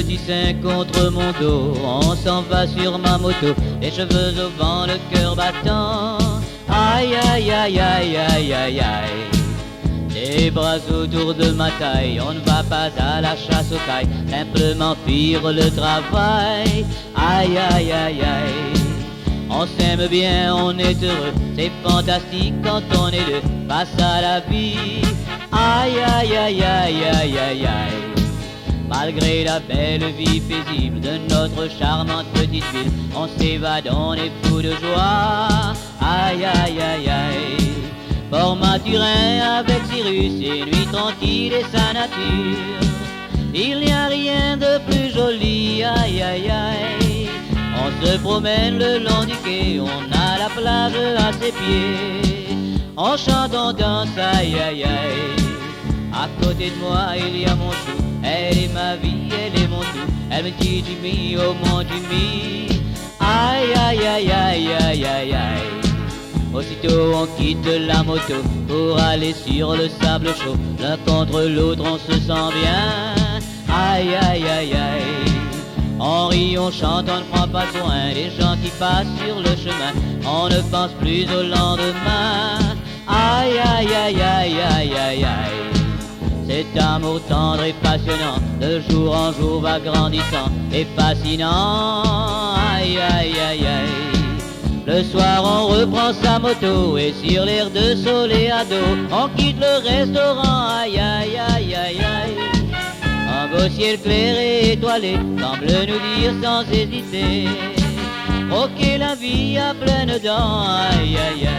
petit sein contre mon dos, on s'en va sur ma moto, les cheveux au vent, le cœur battant. Aïe aïe aïe aïe aïe aïe aïe. Les bras autour de ma taille, on ne va pas à la chasse aux cailles, simplement faire le travail. Aïe aïe aïe aïe. On s'aime bien, on est heureux, c'est fantastique quand on est deux face à la vie. Aïe aïe aïe aïe aïe aïe aïe. Malgré la belle vie paisible de notre charmante petite ville, on s'évade, on est fou de joie. Aïe aïe aïe aïe. Port Maturin avec Cyrus et nuit tranquille et sa nature. Il n'y a rien de plus joli, aïe aïe aïe. On se promène le long du quai, on a la plage à ses pieds. On chante, on danse, aïe aïe aïe. À côté de moi il y a mon chou, elle est ma vie, elle est mon tout. Elle me dit Jimmy, oh mon Jimmy. Aïe aïe aïe aïe aïe aïe aïe. Aussitôt on quitte la moto pour aller sur le sable chaud. L'un contre l'autre on se sent bien. Aïe aïe aïe aïe. On rit, on chante, on ne prend pas soin des gens qui passent sur le chemin. On ne pense plus au lendemain. Aïe aïe aïe aïe aïe aïe aïe. Cet amour tendre et passionnant, de jour en jour va grandissant et fascinant. Aïe aïe aïe aïe. Le soir on reprend sa moto et sur l'air de Soleado on quitte le restaurant. Aïe aïe aïe aïe aïe. Un beau ciel clair et étoilé semble nous dire sans hésiter: croquer la vie à pleines dents. Aïe aïe aïe.